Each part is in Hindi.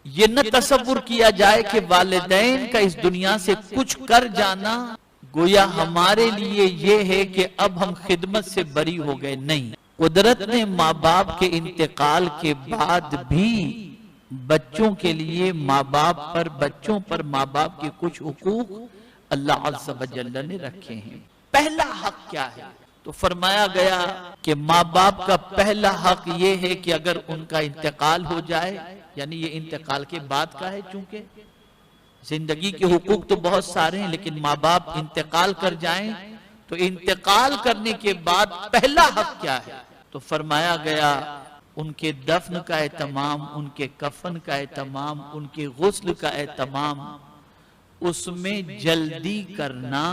ये न तसव्वुर किया जाए कि वालिदैन का इस दुनिया से कुछ कर जाना गोया हमारे लिए ये है कि अब हम खिदमत से बरी हो गए। नहीं, कुदरत ने माँ बाप के इंतकाल के बाद भी बच्चों के लिए माँ बाप पर, बच्चों पर माँ बाप के कुछ हुकूक अल्लाह अज़्ज़ व जल्ल ने रखे हैं। पहला हक क्या है? तो फरमाया गया कि माँ बाप का पहला हक ये है कि अगर उनका इंतकाल हो जाए, यानी ये इंतकाल के बाद का है, चूंकि जिंदगी के हुकूक तो बहुत सारे हैं, लेकिन माँ बाप इंतकाल कर जाएं तो इंतकाल करने के बाद पहला हक क्या है? तो फरमाया गया उनके दफन का एहतमाम, उनके कफन का एहतमाम, उनके गुस्ल का एहतमाम, उसमें जल्दी करना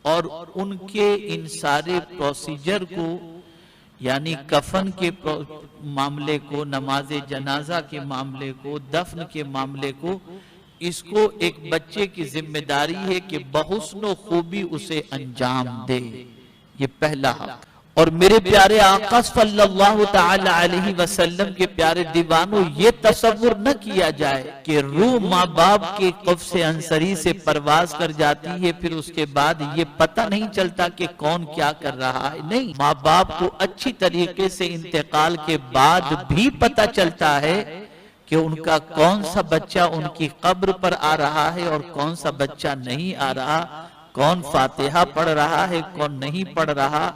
और उनके इन सारे प्रोसीजर को, यानी कफन के मामले को, नमाज जनाजा के मामले को, दफन के मामले को, इसको एक बच्चे की जिम्मेदारी है कि बहुस्नो खूबी उसे अंजाम दे। ये पहला हक। और मेरे प्यारे आका सल्लल्लाहु तआला अलैहि वसल्लम के प्यारे दीवानों, ये तसव्वुर न किया जाए कि रूह माँ बाप के कब्ज़ अंसरी से परवाज कर जाती है, फिर उसके बाद ये पता नहीं चलता कि कौन क्या कर रहा है। नहीं, माँ बाप को अच्छी तरीके से इंतकाल के बाद भी पता चलता है कि उनका कौन सा बच्चा उनकी कब्र पर आ रहा है और कौन सा बच्चा नहीं आ रहा, कौन फातिहा पढ़ रहा है, कौन नहीं पढ़ रहा,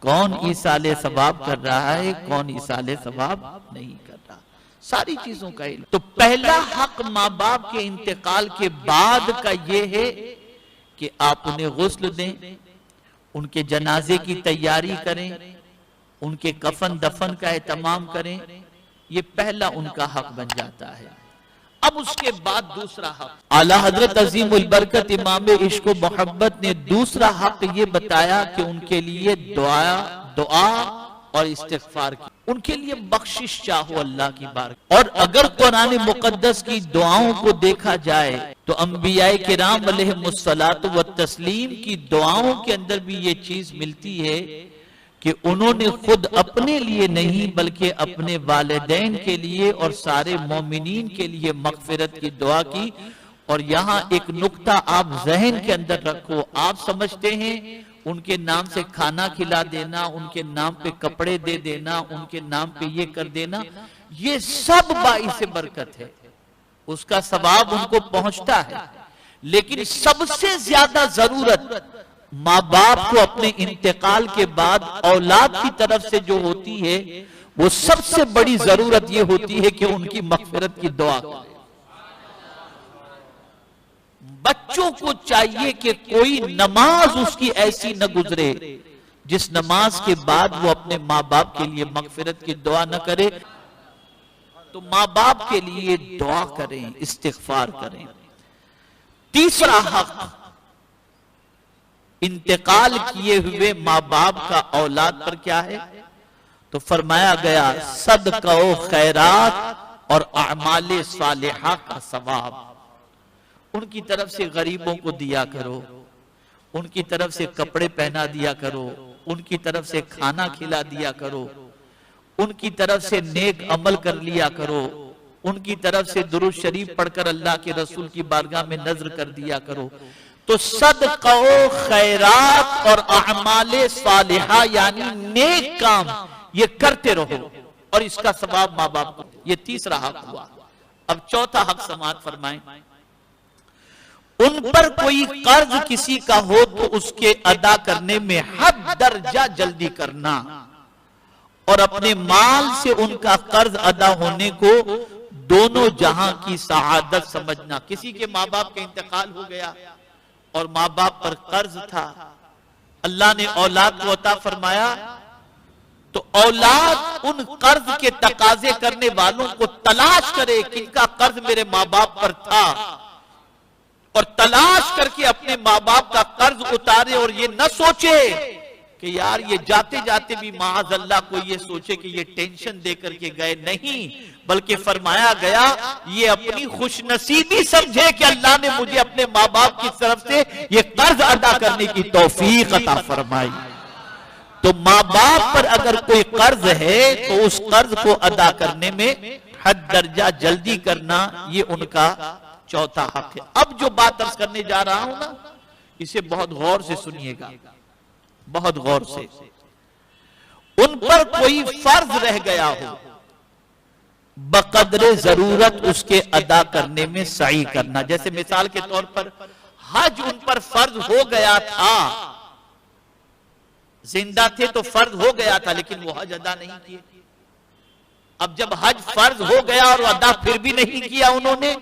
कौन ईसाले सवाब कर रहा है, कौन ईसाले सवाब नहीं कर रहा, सारी चीजों का इल्म। तो पहला हक माँ बाप के इंतकाल के बाद का ये है कि आप उन्हें गुस्ल दें, उनके जनाजे की तैयारी करें, उनके कफन दफन का एहतमाम करें। ये पहला उनका हक बन जाता है। अब उसके बाद दूसरा हक, आला हजरत अजीमुल बरकत इमाम इश्क व मोहब्बत ने दूसरा हक ये बताया कि उनके लिए दुआ और इस्तिग़फ़ार की, उनके लिए बख्शिश चाहो अल्लाह की बार। और अगर कुरान मुक़द्दस की दुआओं को देखा जाए तो अंबियाए किराम अलैहिमुस्सलातु व तस्लीम की दुआओं के अंदर भी ये चीज मिलती है कि उन्होंने खुद अपने लिए नहीं बल्कि अपने वालिदैन के लिए और सारे मोमिनीन के लिए मग़फ़िरत की दुआ की। और यहाँ एक नुक्ता आप ज़हन के अंदर रखो, आप समझते हैं उनके नाम से खाना खिला देना, उनके नाम पे कपड़े दे देना, उनके नाम पे ये कर देना, ये सब बाइस बरकत है, उसका सवाब उनको पहुंचता है। लेकिन सबसे ज्यादा जरूरत माँ बाप को अपने इंतकाल के बाद औलाद की तरफ से जो होती है, वो सबसे बड़ी जरूरत ये होती है कि उनकी मग़फ़िरत की दुआ करें। बच्चों को चाहिए कि कोई नमाज उसकी ऐसी न गुजरे जिस नमाज के बाद वो अपने माँ बाप के लिए मग़फ़िरत की दुआ न करे। तो माँ बाप के लिए दुआ करें, इस्तिग़फ़ार करें। तीसरा हक, इंतकाल किए हुए माँ बाप का औलाद पर क्या है? तो फरमाया गया सदका व खैरात और अमाले सालिहा का सवाब। उनकी तरफ से गरीबों को दिया करो, उनकी तरफ से कपड़े पहना दिया करो, उनकी तरफ से खाना खिला दिया करो, उनकी तरफ से नेक अमल कर लिया करो, उनकी तरफ से दुरूद शरीफ पढ़कर अल्लाह के रसूल की बारगाह में नजर कर दिया करो। तो सदका व खैरात और अमाले सालिहा यानी नेक काम ये करते रहो और इसका सवाब माँ बाप को। ये तीसरा हक हुआ। अब चौथा हक समाअत फरमाएं, उन पर कोई कर्ज किसी का हो तो उसके अदा करने में हद दर्जा जल्दी करना और अपने माल से उनका कर्ज अदा होने को दोनों जहां की सआदत समझना। किसी के माँ बाप का इंतकाल हो गया और माँ बाप पर कर्ज था, अल्लाह ने औलाद को अता फरमाया, तो औलाद उन कर्ज के तकाजे करने वालों को तलाश करे किनका कर्ज मेरे माँ बाप पर था और तलाश करके अपने माँ बाप का कर्ज उतारे। और ये न सोचे कि यार ये जाते जाते भी माअज़ल्लाह को ये सोचे कि ये टेंशन दे करके गए, नहीं, बल्कि फरमाया गया ये अपनी खुशनसीबी समझे कि अल्लाह ने मुझे अपने माँ बाप की तरफ से ये कर्ज अदा करने की तौफीक अता फरमाई। तो माँ बाप पर अगर कोई कर्ज है तो उस कर्ज को अदा करने में हद दर्जा जल्दी करना ये उनका चौथा हक है। अब जो बात अर्ज करने जा रहा हूं ना, इसे बहुत गौर से सुनिएगा, बहुत गौर से। उन पर कोई फर्ज रह गया हो, बकदरे जरूरत उसके अदा करने में सही करना। जैसे मिसाल के तौर पर हज उन पर फर्ज हो गया था, जिंदा थे तो फर्ज हो गया था, लेकिन वो हज अदा नहीं किए। अब जब हज फर्ज हो गया और अदा फिर भी नहीं किया उन्होंने,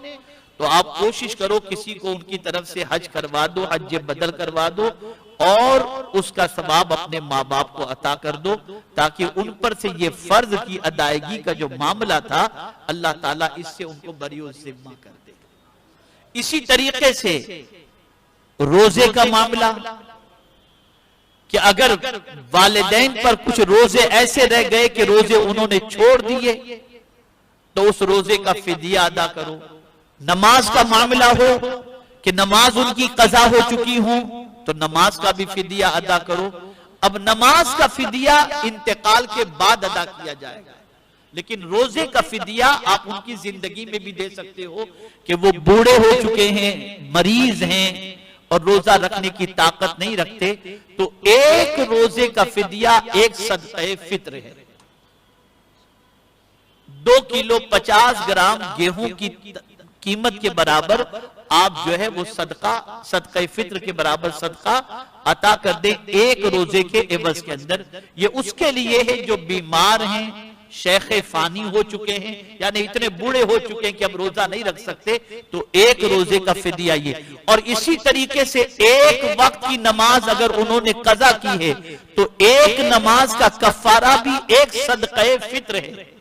तो आप कोशिश करो किसी को उनकी तरफ से हज करवा दो, हज बदल करवा दो और उसका सवाब अपने माँ बाप को अता कर दो, ताकि उन पर से ये फर्ज की अदायगी का जो मामला था, अल्लाह ताला इससे उनको बरियो जिम्मा कर दे। इसी तरीके से रोजे का मामला, कि अगर वालिदैन पर कुछ रोजे ऐसे रह गए कि रोजे उन्होंने छोड़ दिए, तो उस रोजे का फिदिया अदा करो। नमाज का मामला हो कि नमाज उनकी कज़ा हो चुकी हो, तो नमाज का भी फिदिया अदा करो। अब नमाज का फिदिया इंतकाल के बाद अदा किया जाएगा, लेकिन रोजे का फिदिया आप उनकी जिंदगी में भी दे सकते हो कि वो बूढ़े हो चुके हैं, मरीज हैं और रोजा रखने की ताकत नहीं रखते, तो एक रोजे का फिदिया एक सदक़े फित्र है। 2 किलो 50 ग्राम गेहूं की कीमत के बराबर आप जो है वो सदक़े फित्र के बराबर सदका अता कर दे एक रोजे के एवज के अंदर। ये उसके लिए है जो बीमार हैं, शेखे फानी हो चुके हैं, यानी इतने बूढ़े हो चुके हैं कि अब रोजा नहीं रख सकते, तो एक रोजे का फिदिया ये। और इसी तरीके से एक वक्त की नमाज अगर उन्होंने कज़ा की है, तो एक नमाज का कफारा भी एक सदक़े फित्र है।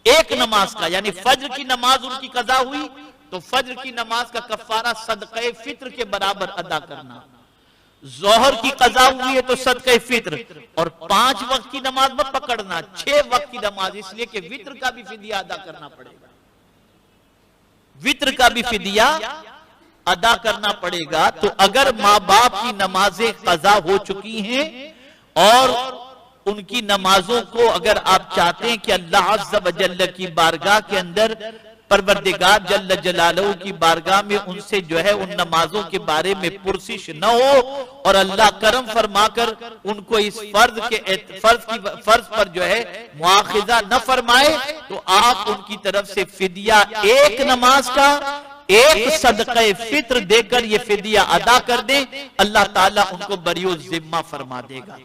एक नमाज का, यानी फज्र की नमाज उनकी कज़ा हुई, तो फज्र की नमाज का कफारा सदक़े फित्र के बराबर अदा करना। जोहर की कज़ा हुई है तो सदक़े फित्र, और 5 वक्त की नमाज मत पकड़ना, 6 वक्त की नमाज, इसलिए कि वित्र का भी फिदिया अदा करना पड़ेगा। वित्र का भी फिदिया अदा करना पड़ेगा। तो अगर माँ बाप की नमाजें कज़ा हो चुकी हैं और उनकी नमाजों को अगर आप चाहते हैं कि अल्लाह अज़्ज़ व जल्ल की बारगाह के अंदर, परवरदिगार जल्ल जलालहू की बारगाह में उनसे जो है उन नमाजों के बारे में पुरसिश न हो और अल्लाह करम फरमाकर उनको इस फर्ज पर जो है मुआखिजा न फरमाए, तो आप उनकी तरफ से फिदिया एक नमाज का एक सदक़े फित्र देकर ये फिदिया अदा कर दें, अल्लाह ताला उनको बरियो जिम्मा फरमा देगा।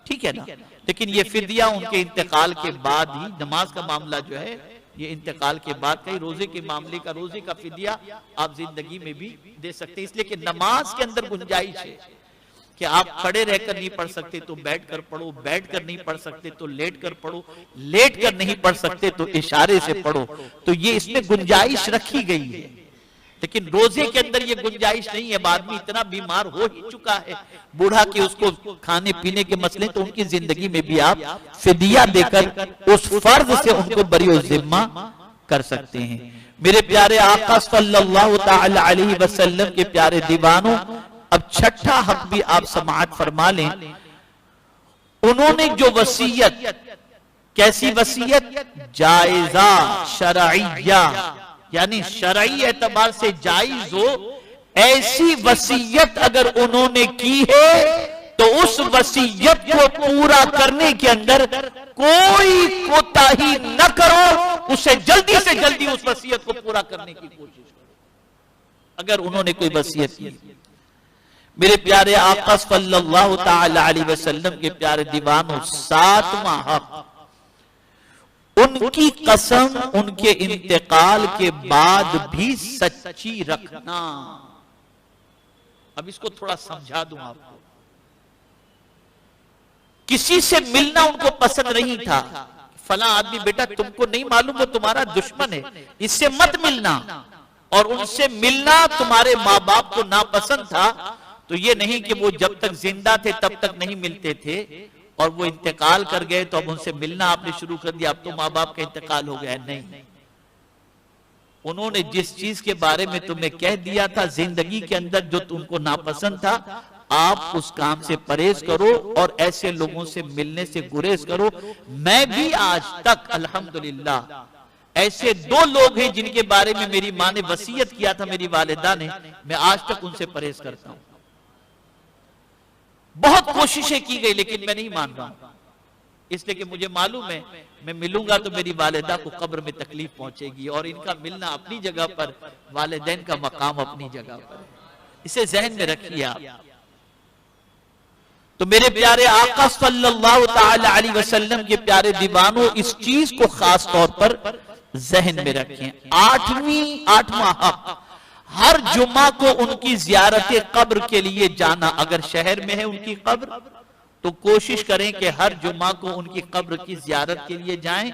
ठीक है ना। लेकिन ये फिदिया उनके इंतकाल के बाद ही, नमाज का मामला जो है ये इंतकाल के बाद का ही, रोजे के मामले का, रोजे का फिदिया आप जिंदगी में भी दे सकते हैं। इसलिए कि नमाज के अंदर गुंजाइश है कि आप खड़े रहकर नहीं पढ़ सकते तो बैठ कर पढ़ो, बैठ कर नहीं पढ़ सकते तो लेट कर पढ़ो, लेट कर नहीं पढ़ सकते तो इशारे से पढ़ो, तो ये इसमें गुंजाइश रखी गई है। लेकिन रोजे के अंदर ये गुंजाइश नहीं है। अब आदमी इतना बीमार हो ही चुका है, बूढ़ा कि उसको खाने पीने के मसले, तो उनकी जिंदगी में भी आप फिदिया देकर उस फर्ज से उनको बरियो जिम्मा कर सकते हैं। मेरे प्यारे आका सल्लल्लाहु तआला अलैहि वसल्लम के प्यारे दीवानों, अब छठा हक भी आप समाअत फरमा लें। उन्होंने जो वसीयत, कैसी वसीयत, जायजा शरइया, यानी शरई एतबार से जायज हो, ऐसी वसीयत अगर उन्होंने की है तो उस वसीयत को पूरा करने के अंदर कोई कोताही न करो, उसे जल्दी से जल्दी उस वसीयत को पूरा करने की कोशिश करो। अगर उन्होंने कोई वसीयत की, मेरे प्यारे आका सल्लल्लाहु तआला अलैहि वसल्लम के प्यारे दीवानों, 7वां हक, उनकी कसम उनके इंतकाल के बाद भी सच्ची रखना। अब इसको थोड़ा समझा दूं आपको। किसी से मिलना उनको पसंद नहीं था। फला आदमी, बेटा तुमको नहीं मालूम वो तुम्हारा दुश्मन है, इससे मत मिलना, और उनसे मिलना तुम्हारे माँ बाप को नापसंद था, तो ये नहीं कि वो जब तक जिंदा थे तब तक नहीं मिलते थे और वो इंतकाल कर गए तो अब उनसे मिलना आपने शुरू कर दिया, अब तो माँ बाप का इंतकाल हो गया। नहीं, उन्होंने जिस चीज के बारे में तुम्हें कह दिया था जिंदगी के अंदर जो तुमको नापसंद था, आप उस काम से परहेज करो और ऐसे लोगों से मिलने से गुरेज करो। मैं भी आज तक अल्हम्दुलिल्लाह ऐसे 2 लोग हैं जिनके बारे में मेरी मां ने वसीयत किया था, मेरी वालिदा ने, मैं आज तक उनसे परहेज करता हूं। बहुत कोशिशें की गई लेकिन मैं नहीं मान रहा, इसलिए कि मुझे मालूम है मैं मिलूंगा तो मेरी वालिदा को कब्र में तकलीफ पहुंचेगी, और इनका मिलना अपनी जगह पर, वालिदैन का मकाम अपनी जगह पर, इसे जहन में रखिए आप। तो मेरे प्यारे आका सल्लल्लाहु ताला अलैहि वसल्लम के प्यारे दीवानों, इस चीज को खास तौर पर जहन में रखें। 8वां हक, हर जुम्मा को उनकी जियारत कब्र के लिए जाना। अगर शहर में है उनकी कब्र तो कोशिश करें कि हर जुम्मा को उनकी कब्र की जियारत के लिए जाएं,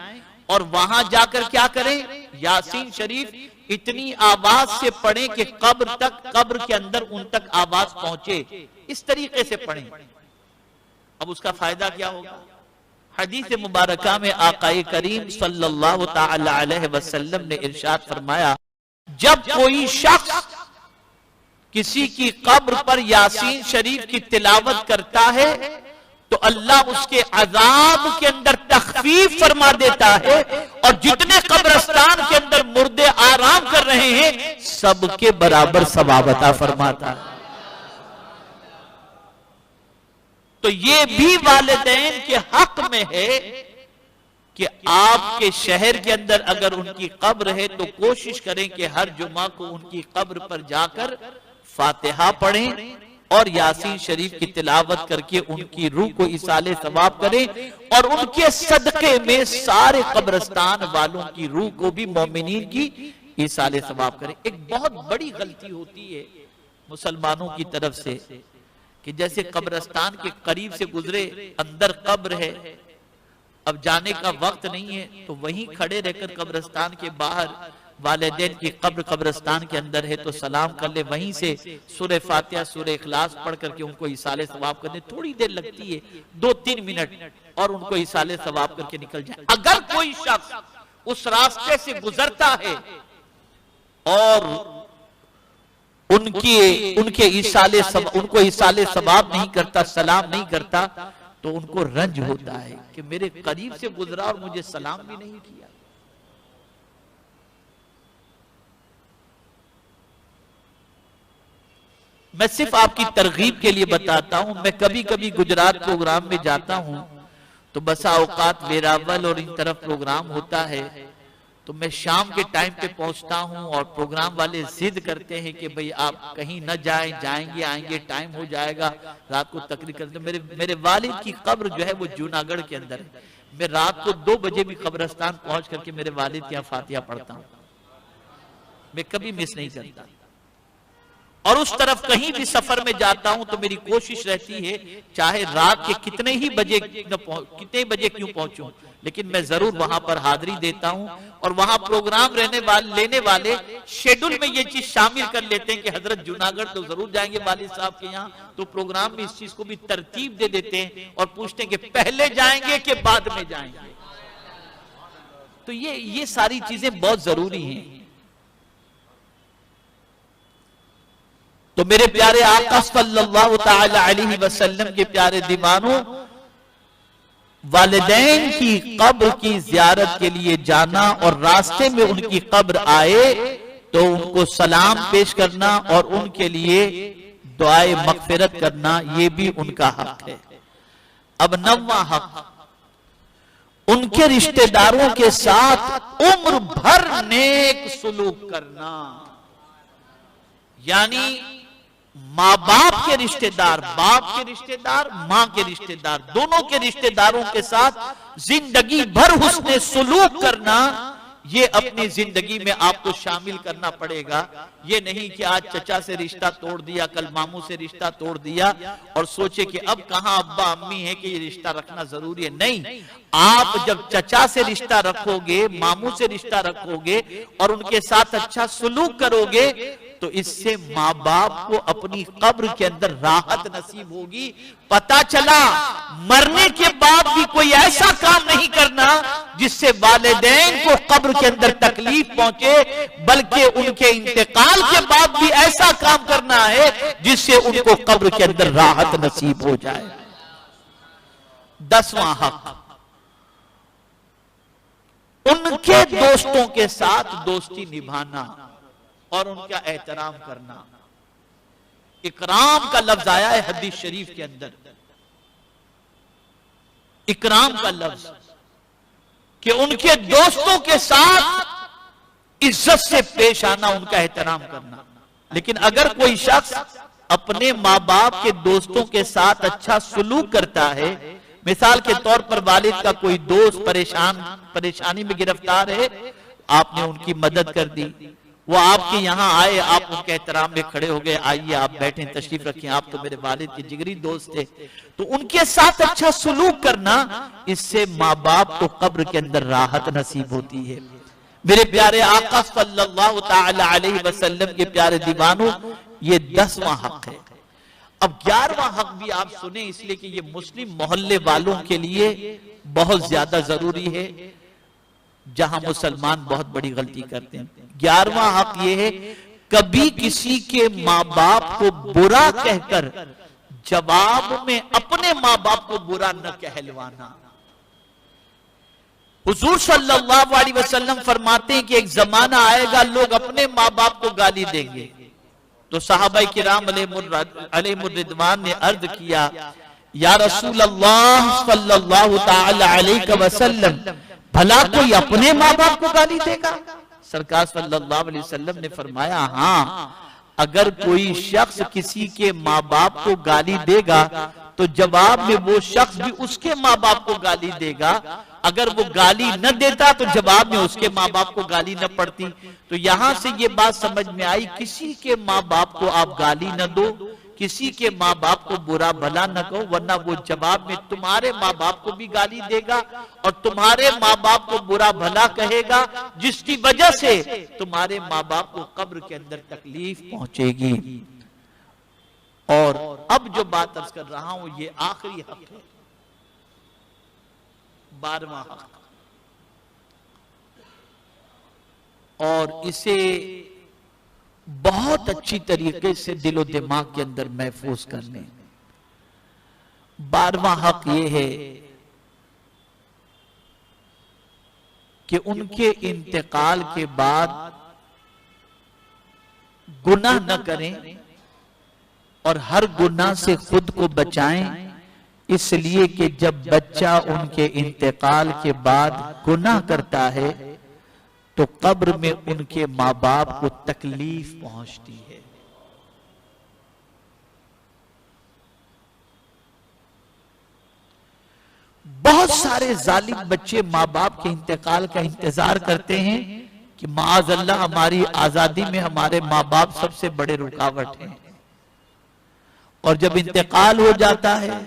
और वहां जाकर क्या करें, यासीन शरीफ इतनी आवाज से पढ़ें कि कब्र तक, कब्र के अंदर उन तक आवाज पहुंचे, इस तरीके से पढ़ें। अब उसका फायदा क्या होगा? हदीस मुबारका में आकाए करीम सल्लल्लाहु ताला अलैहि वसल्लम ने इरशाद फरमाया, जब कोई शख्स किसी की कब्र पर यासीन शरीफ की तिलावत करता है तो अल्लाह उसके अजाब के अंदर तखफीफ फरमा देता है, और जितने कब्रिस्तान के अंदर मुर्दे आराम कर रहे हैं सबके बराबर सवाब अता फरमाता है। तो ये भी वालिदैन के हक में है कि आपके शहर के अंदर अगर उनकी कब्र है तो कोशिश करें कि हर जुमा को उनकी कब्र पर जाकर फातिहा पढ़ें और यासीन शरीफ की तिलावत करके उनकी रूह को इसाले सवाब करें, और उनके सदके में सारे कब्रिस्तान वालों की रूह को भी, मोमिनीन की, इसाले सवाब करें। एक बहुत बड़ी गलती होती है मुसलमानों की तरफ से कि जैसे कब्रिस्तान के करीब से गुजरे, अंदर कब्र है, अब जाने का वक्त नहीं है, तो वहीं खड़े रहकर कब्रिस्तान के बाहर, वालिदैन की कब्र कब्रिस्तान के अंदर है तो सलाम कर ले, वहीं से सूरह फातिहा सूरह इखलास पढ़ करके उनको इसाले सवाब करने थोड़ी देर लगती है, 2-3 मिनट, और उनको इसाले सवाब करके निकल जाए। अगर कोई शख्स उस रास्ते से गुजरता है और उनके उनको इसाले सवाब नहीं करता, सलाम नहीं करता, तो उनको रंज होता है कि मेरे करीब से गुजरा और मुझे सलाम भी नहीं किया। मैं सिर्फ आपकी तरगीब के लिए बताता हूं, मैं कभी कभी गुजरात प्रोग्राम में जाता हूं तो बसा औकात वेरावल और इन तरफ प्रोग्राम होता है, तो मैं शाम के टाइम पे पहुंचता हूं और प्रोग्राम वाले जिद करते हैं कि भाई आप कहीं न जाएं, जाएंगे आएंगे टाइम हो जाएगा, रात को तकरीर करते। मेरे वालिद की कब्र जो है वो जूनागढ़ के अंदर है, मैं रात को 2 बजे भी कब्रिस्तान पहुंच करके मेरे वालिद के यहाँ फातिहा पढ़ता हूं, मैं कभी मिस नहीं करता। और उस तरफ कहीं भी सफर में जाता हूं तो मेरी कोशिश रहती है, चाहे रात के कितने बजे क्यों पहुंचूं, लेकिन मैं जरूर वहां पर हाजिरी देता हूं। और वहां प्रोग्राम लेने वाले शेड्यूल में ये चीज शामिल कर लेते हैं कि हजरत जूनागढ़ तो जरूर जाएंगे वालिद साहब के यहाँ, तो प्रोग्राम में इस चीज को भी तरतीब दे देते हैं और पूछते हैं कि पहले जाएंगे कि बाद में जाएंगे। तो ये सारी चीजें बहुत जरूरी हैं। तो मेरे प्यारे आका सल्लल्लाहु ताला अलैहि वसल्लम के प्यारे दीवानों, वालिदैन की कब्र की जियारत के लिए जाना और रास्ते में उनकी कब्र आए तो उनको सलाम पेश करना और उनके लिए दुआए मगफिरत करना, ये भी उनका हक है। अब 9वां हक, उनके रिश्तेदारों के साथ उम्र भर नेक सुलूक करना, यानी माँ बाप के रिश्तेदार, बाप के रिश्तेदार, माँ के रिश्तेदार, दोनों के रिश्तेदारों के साथ जिंदगी भर हुस्ने सुलूक करना, ये अपनी जिंदगी में आपको शामिल करना पड़ेगा। ये नहीं कि आज चचा से रिश्ता तोड़ दिया, कल मामू से रिश्ता तोड़ दिया और सोचे कि अब कहां अब्बा अम्मी है कि ये रिश्ता रखना जरूरी है। नहीं, आप जब चचा से रिश्ता रखोगे, मामू से रिश्ता रखोगे और उनके साथ अच्छा सुलूक करोगे तो इससे माँ बाप को अपनी कब्र के अंदर राहत नसीब होगी। पता चला मरने के बाद भी कोई ऐसा काम नहीं करना जिससे वालिदैन को कब्र के अंदर तकलीफ पहुंचे, बल्कि उनके इंतकाल के बाद भी ऐसा काम करना है जिससे उनको कब्र के अंदर राहत नसीब हो जाए। 10वां हक, उनके दोस्तों के साथ दोस्ती निभाना और उनका एहतराम करना। इकराम का लफ्ज आया है हदीस शरीफ के अंदर, इकराम का लफ्ज, कि उनके दोस्तों के साथ इज्जत से पेश आना, उनका एहतराम करना। लेकिन अगर कोई शख्स अपने माँ बाप के दोस्तों के साथ अच्छा सुलूक करता है, मिसाल के तौर पर वालिद का कोई दोस्त परेशानी में गिरफ्तार है, आपने उनकी मदद कर दी, वो आपके यहाँ आए, आप उनके एहतराम में खड़े हो गए, आइए आप बैठें, तशरीफ रखें, आप तो मेरे वालिद के जिगरी दोस्त थे, तो उनके साथ अच्छा सुलूक करना, इससे माँ बाप को कब्र के अंदर राहत नसीब होती है। मेरे प्यारे आका सल्लल्लाहु ताला अलैहि वसल्लम के प्यारे दीवानों, ये 10वां हक है। अब 11वां हक भी आप सुने, इसलिए कि ये मुस्लिम मोहल्ले वालों के लिए बहुत ज्यादा जरूरी है, जहां मुसलमान बहुत बड़ी गलती करते हैं। 11वां हक ये है, कभी किसी के माँ बाप को बुरा कहकर जवाब में अपने माँ बाप को बुरा न कहलवाना। हुजूर सल्लल्लाहु अलैहि वसल्लम फरमाते हैं कि एक जमाना आएगा लोग अपने माँ बाप को गाली देंगे। तो सहाबाए किराम अलैहिमुर्रिदवान ने अर्ज किया, या रसूल अल्लाह सल्लल्लाहु ताला अलैहि वसल्लम, भला कोई अपने माँ बाप को गाली देगा? सरकार सल्लल्लाहु अलैहि वसल्लम ने फरमाया, हाँ, अगर कोई शख्स किसी के माँ बाप को गाली देगा तो जवाब में वो शख्स भी उसके माँ बाप को गाली देगा। अगर वो गाली न देता तो जवाब में उसके माँ बाप को गाली न पड़ती। तो यहां से ये बात समझ में आई, किसी के माँ बाप को आप गाली न दो, किसी के माँ बाप को बुरा भला न कहो, वरना वो जवाब में तुम्हारे माँ बाप को भी गाली देगा और तुम्हारे माँ बाप को बुरा भला कहेगा, जिसकी वजह से तुम्हारे माँ बाप को कब्र के अंदर तकलीफ पहुंचेगी। और अब जो बात अर्ज कर रहा हूं, ये आखिरी हक है, 12वां हक, और इसे बहुत अच्छी तरीके से दिलो दिमाग के अंदर महफूज कर लें। 12वां हक ये है कि उनके इंतकाल के बाद गुनाह न करें और हर गुनाह से खुद को बचाएं, इसलिए कि जब बच्चा उनके इंतकाल के बाद गुनाह करता है तो कब्र में उनके माँ बाप को तकलीफ पहुंचती है। बहुत सारे जालिम बच्चे माँ बाप के इंतकाल का इंतजार करते हैं कि माअज़ल्लाह हमारी आजादी में हमारे माँ बाप सबसे बड़े रुकावट हैं, और जब इंतकाल हो जाता है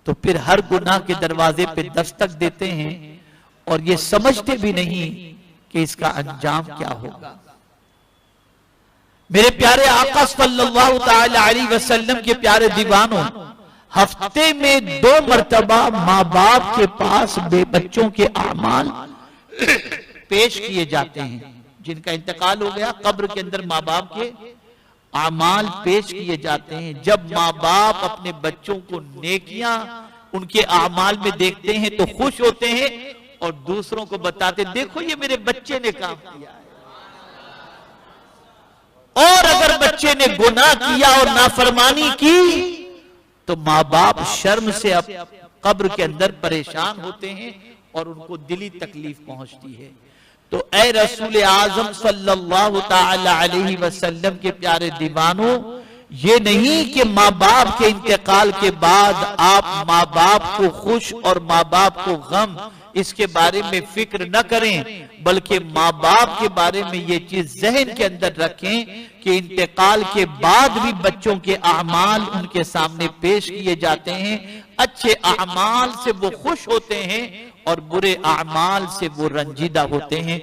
तो फिर हर गुनाह के दरवाजे पे दस्तक देते हैं और ये समझते भी नहीं कि इसका अंजाम क्या होगा। मेरे प्यारे आका सल्लल्लाहु ताला अलैहि वसल्लम के प्यारे दीवानों, हफ्ते में 2 मरतबा माँ बाप के पास बच्चों के आमाल पेश किए जाते हैं। जिनका इंतकाल हो गया, कब्र के अंदर माँ बाप के आमाल पेश किए जाते हैं। जब माँ बाप अपने बच्चों को नेकियां उनके आमाल में देखते हैं तो खुश होते हैं और दूसरों को बताते, देखो ये मेरे बच्चे ने काम किया है। और अगर बच्चे ने गुनाह किया और नाफरमानी की तो माँ बाप शर्म से अब कब्र के अंदर परेशान होते हैं और उनको दिली तकलीफ पहुंचती है। तो ऐ रसूल आजम सल्लल्लाहु ताला अलैहि वसल्लम के प्यारे दीवानों, ये नहीं कि माँ बाप के इंतकाल के बाद आप माँ बाप को खुश और माँ बाप को गम, इसके बारे में फिक्र न करें, बल्कि माँ बाप के बारे में ये चीज जहन के अंदर रखें कि इंतकाल के बाद भी बच्चों के अमाल उनके सामने पेश किए जाते हैं। अच्छे अमाल से वो खुश होते हैं और बुरे अमाल से वो रंजीदा होते हैं।